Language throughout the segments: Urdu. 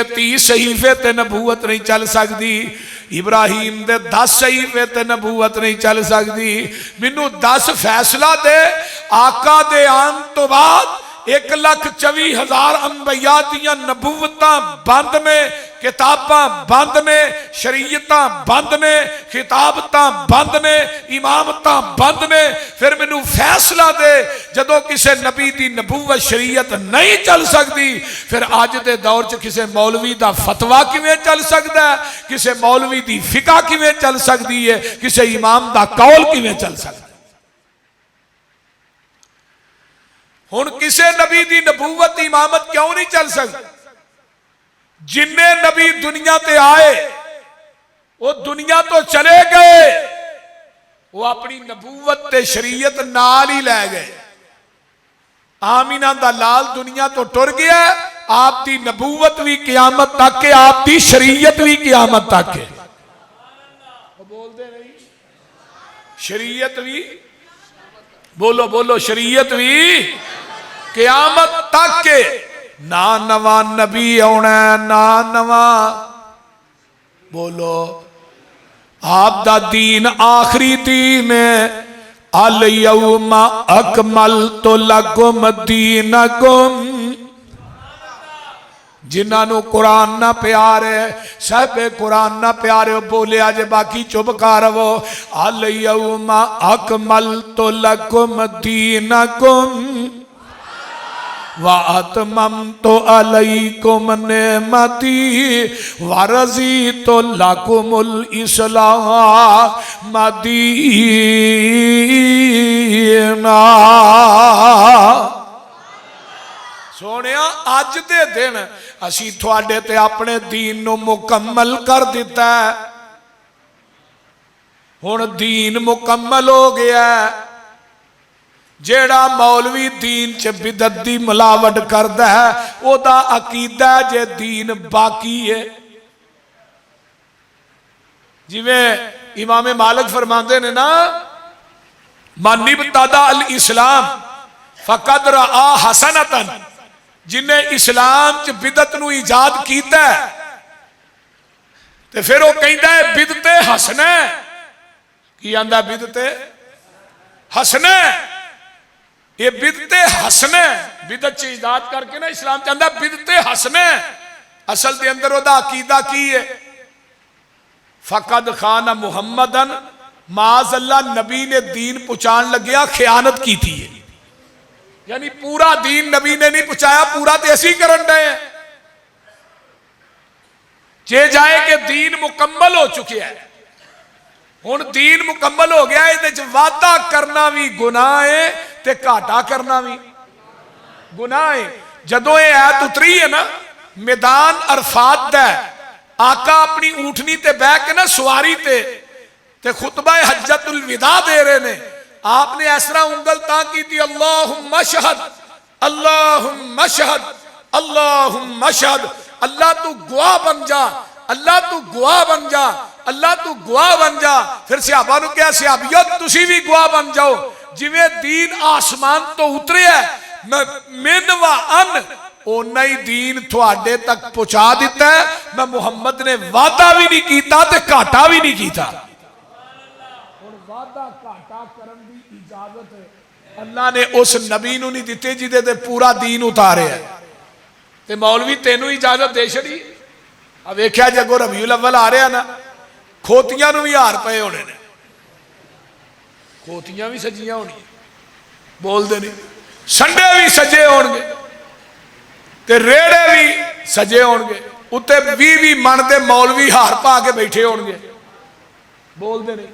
30 صحیفے تے نبوت نہیں چل سکتی، ابراہیم دے 10 صحیفے تے نبوت نہیں چل سکتی، مینوں 10 فیصلہ دے آقا دے آن تو بعد 1,24,000 انبیاء دیاں نبوتاں بند نے، کتاباں بند نے، شریعتاں بند نے، خطابتاں بند نے، امامتاں بند نے، پھر مینوں فیصلہ دے جدوں کسے نبی دی نبوت شریعت نہیں چل سکتی، پھر آج دے دور چ کسے مولوی دا فتویٰ کیویں چل سکتا ہے، کسے مولوی دی فقہ کیویں چل سکتی ہے، کسے امام دا قول کیویں چل سکتا ہے۔ ہن کسے نبی دی نبوت امامت کیوں نہیں چل سکتی؟ جننے نبی دنیا تے آئے وہ دنیا تو چلے گئے، وہ اپنی نبوت تے شریعت نال ہی لے گئے۔ آمینہ دا لال دنیا تو ٹر گیا، آپ دی نبوت بھی قیامت تک ہے، آپ دی شریعت بھی قیامت تک ہے۔ بول دے نہیں، شریعت بھی بولو بولو، شریعت بھی قیامت تک ہے۔ نا نواں نبی آنا ہے، نا نواں بولو، آپ دا دین آخری دین ہے۔ الیوم اکملت لکم دینکم، جنہاں نو قرآن نہ پیارے، صاحب قرآن نہ پیارے بولے آج باقی چپ کر وہ۔ الیوم اکملت لکم دینکم وَأَتْمَمْتُ عَلَيْكُمْ نِعْمَتِي وَرَضِيتُ لَكُمُ الْإِسْلَامَ دِينًا۔ سونیا آج دے دن اسی تھوڑے تے اپنے دین نو مکمل کر دیتا ہے، ہن دین مکمل ہو گیا ہے۔ جیڑا مولوی دین چ بدعت دی ملاوٹ کردا ہے او دا عقیدہ جے دین باقی ہے۔ جویں امام مالک فرماندے نے نا، من ابتدع الاسلام فقد رآ حسنۃ، جنہیں اسلام چ بدعت نو ایجاد کیتا ہے تے پھر وہ کہندا ہے بدعت حسنہ، کی آندا بدعت حسنہ، یہ بدعت حسنہ، بدعت چ ایجاد کر کے نا اسلام چاہتا بدعت حسنہ، اصل دے اندر وہ دا عقیدہ کی ہے۔ فقد خان محمدن، معاذ اللہ نبی نے دین پہنچان لگیا خیانت کی تھی ہے، یعنی پورا دین نبی نے نہیں پہنچایا، پورا تے اسی کرن دے ہیں۔ جے جائے کہ دین مکمل ہو چکے ہیں، ہن دین مکمل ہو گیا ہے، تے وعدہ کرنا بھی گناہ ہے تے گھاٹا کرنا بھی گناہ ہے۔ جدوں یہ آیت اتری ہے نا میدان عرفات دا، آقا اپنی اونٹنی تے بیٹھ کے نا سواری تے خطبہ حجت الوداع دے رہے نے، آپ نے اس طرح انگل تاں کی تھی، اللہم اشہد اللہم اشہد اللہم اشہد، اللہ تو گواہ بن جا، اللہ تو گواہ بن جا، اللہ تو گواہ بن جا۔ پھر صحابہ نو کہا صحابیت تسی بھی گواہ بن جاؤ، جویں دین آسمان تو اترے ہے من و ان، اونا ہی دین تھوڑے تک پہنچا دیتا ہے۔ میں محمد نے وعدہ بھی نہیں کیتا تے گھاٹا بھی نہیں کیتا۔ اور وعدہ گھاٹا کرن دی اجازت ہے اللہ نے اس نبی نو نہیں دیتے جدے تے پورا دین اتارے ہے، تے مولوی تینوں اجازت دے چھڑی۔ اب ویکھیا جگو ربیع الاول آ رہا نا، کھوتیاں نو بھی ہار پے ہونے نے، کھوتیاں بھی سجیاں ہونی، بول دے نہیں، سنڈے بھی سجے ہون گے تے ریڑے بھی سجے ہون گے، اتے بھی من دے مولوی ہار پا کے بیٹھے ہون گے، بول دے نہیں،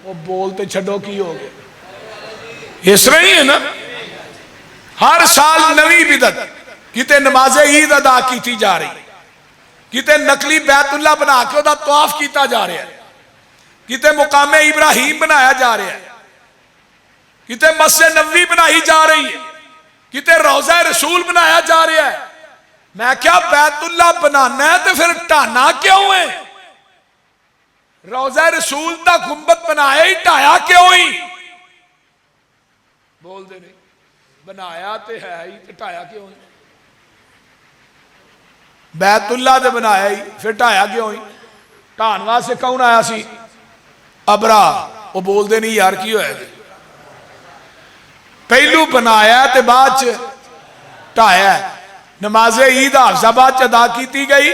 وہ بولتے چھڑو کی ہو گئے۔ اس طرح ہی ہے نا، ہر سال نوی بدعت، کتے نماز عید ادا کیتی جا رہی، کتے نقلی بیت اللہ بنا کے دا طواف کیتا جا رہا ہے، کتے مقام ابراہیم بنایا جا رہا ہے، کتے مسجد نبوی بنائی جا رہی ہے، کتے روضہ رسول بنایا جا رہا ہے۔ میں کیا بیت اللہ بنانا ہے تو پھر ٹانا کیوں ہے؟ روضہ رسول دا گنبد بنایا ہی ٹایا کیوں ہی؟ بول دے نہیں، بنایا تے ہے ہی تے ٹایا کیوں ہی؟ بیت اللہ دے بنایا ہی پھر ٹھایا کیوں ہی ٹھان واسطے کون آیا سی ابرا وہ بول دے نہیں یار کی ہویا جی پہلو بنایا تے بعد ٹھایا نماز عید حافظ آباد ادا کیتی گئی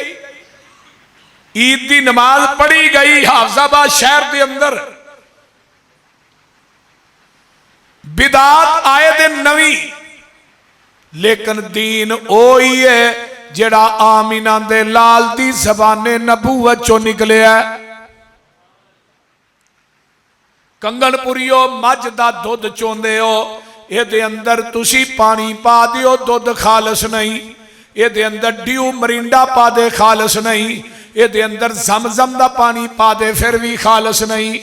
عید دی نماز پڑھی گئی حافظ آباد شہر دے اندر بدعات آئے دے نوی لیکن دین اوہی ہے جڑا آمینہ دے لال دی زبان نبوت چو نکلے ہے کنگن پوریو مجھ دا دودھ چوندے ہو یہ دے اندر تسی پانی پا دیو دودھ خالص نہیں یہ دے اندر ڈیو مرینڈا پا دے خالص نہیں یہ دے اندر زمزم دا پانی پا دے پھر بھی خالص نہیں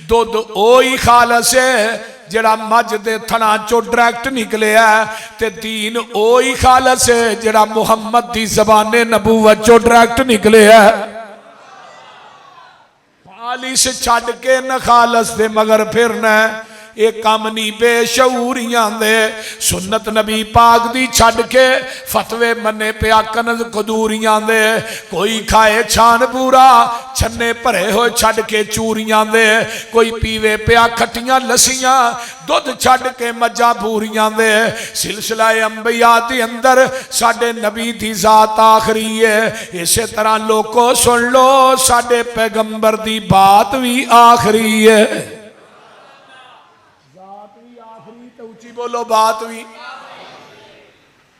دودھ اوہی خالص ہے جڑا مجھ دے تھنا چو ڈریکٹ نکلے ہے تے دین اوہی خالص ہے جڑا محمد دی زبان نبوت چو ڈریکٹ نکلے ہے پالی سے چھڑ کے نہ خالص دے مگر پھرنا ہے ایک کامنی بے شعوریاں دے سنت نبی پاک دی چھڑ کے فتوے منے پہ آکنز قدوریاں دے کوئی کھائے چھان پورا چھنے پرے ہوئے چھڑ کے چوریاں دے کوئی پیوے پہ آکھٹیاں لسیاں دودھ چھڑ کے مجا بوریاں دے سلسلہ انبیاء دی اندر ساڑھے نبی دی ذات آخری ہے اسے طرح لوگوں سن لو ساڑھے پیغمبر دی بات بھی آخری ہے بولو بات بھی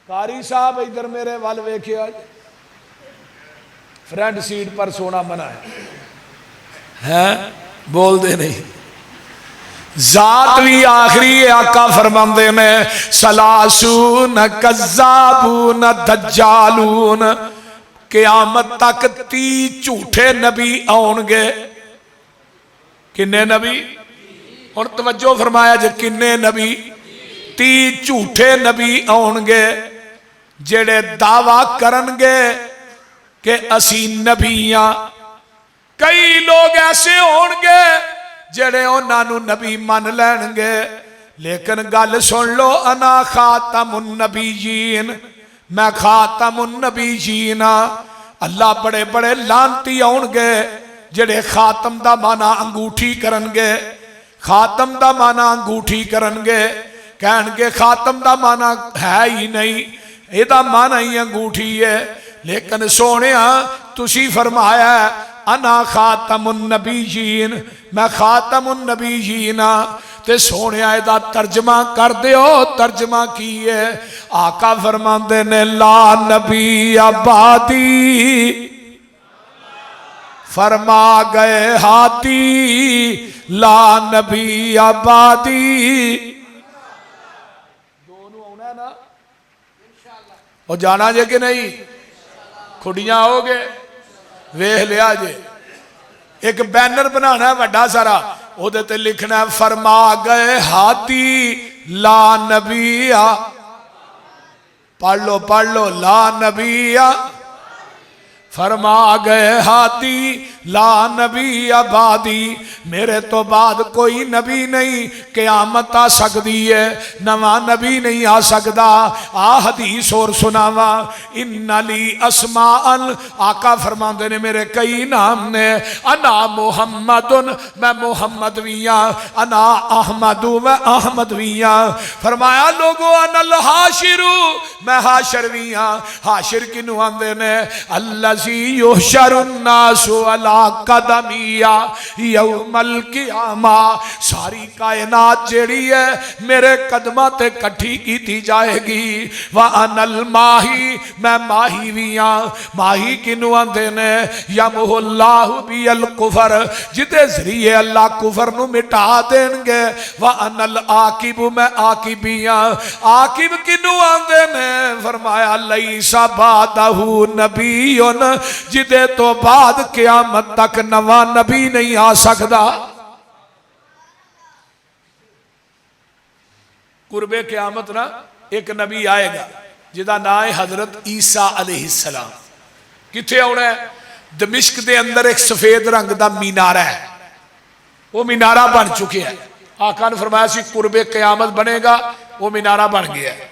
قاری صاحب ادھر میرے وال ویکھے آج فرنٹ سیٹ پر سونا منع ہے بول دے نہیں ذات بھی آخری ہے آقا فرماندے میں سلاسون کذابون دجالون قیامت تک 30 جھوٹے نبی آؤں گے کنے نبی اور توجہ فرمایا جو کنے نبی 30 جھوٹے نبی آؤں گے جڑے دعویٰ کرنگے کہ اسی نبیاں کئی لوگ ایسے ہونگے جڑے انہوں نبی من لینگے لیکن گل سن لو انا خاتم النبیین میں خاتم النبیین اللہ بڑے بڑے لانتی ہونگے جڑے خاتم دا مانا انگوٹھی کرنگے خاتم دا مانا انگوٹھی کرنگے کہنگے خاتم دا مانا ہے ہی نہیں یہ دا مانا ہی انگوٹھی ہے لیکن سونیا تسی فرمایا ہے انا خاتم النبیین میں خاتم النبیین تے سونیا دا ترجمہ کر دیو ترجمہ کیے آقا فرماندے نے لا نبی آبادی فرما گئے ہاتھی لا نبی آبادی دونوں ہونا ہے نا اور جانا جے کہ نہیں کھڑیاں ہو گے ویہ لیا جے ایک بینر بنانا ہے وڈا سارا وہ دیتے لکھنا ہے فرما گئے ہاتھی لا نبی پڑھ لو لا نبی فرما گئے ہاتھی لا نبی آبادی میرے تو بعد کوئی نبی نہیں قیامت آ سکتی ہے نواں نبی نہیں آ سکتا آ حدیث اور سناوا ان لی اسماء آقا فرماندے نے میرے کئی نام نے انا محمد میں محمد ویاں انا احمد میں احمد ویاں فرمایا لوگو انا الحاشر میں حاشر ویاں حاشر کنو آندے نے اللہ یحشر الناس علی قدمیہ یوم القیامہ ساری کائنات جیڑی ہے میرے قدمہ تے کٹھی کی تھی جائے گی وَأَنَا الْمَاہی میں ماہی ویاں ماہی کنو اندے نے یمہ اللہ بی القفر جدے ذریعے اللہ کفر نو مٹا دیں گے وَأَنَا الْآقِبُ میں آقِبیاں آقِب کنو اندے نے فرمایا لیسا بادہ نبیون جدے تو بعد قیامت تک نواں نبی نہیں آ سکتا قرب قیامت نا ایک نبی آئے گا جدا نام حضرت عیسیٰ علیہ السلام کتھے ہونا ہے دمشق دے اندر ایک سفید رنگ دا مینارہ ہے وہ مینارہ بن چکے ہیں آقا نے فرمایا سی قرب قیامت بنے گا وہ مینارہ بن گیا ہے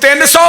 300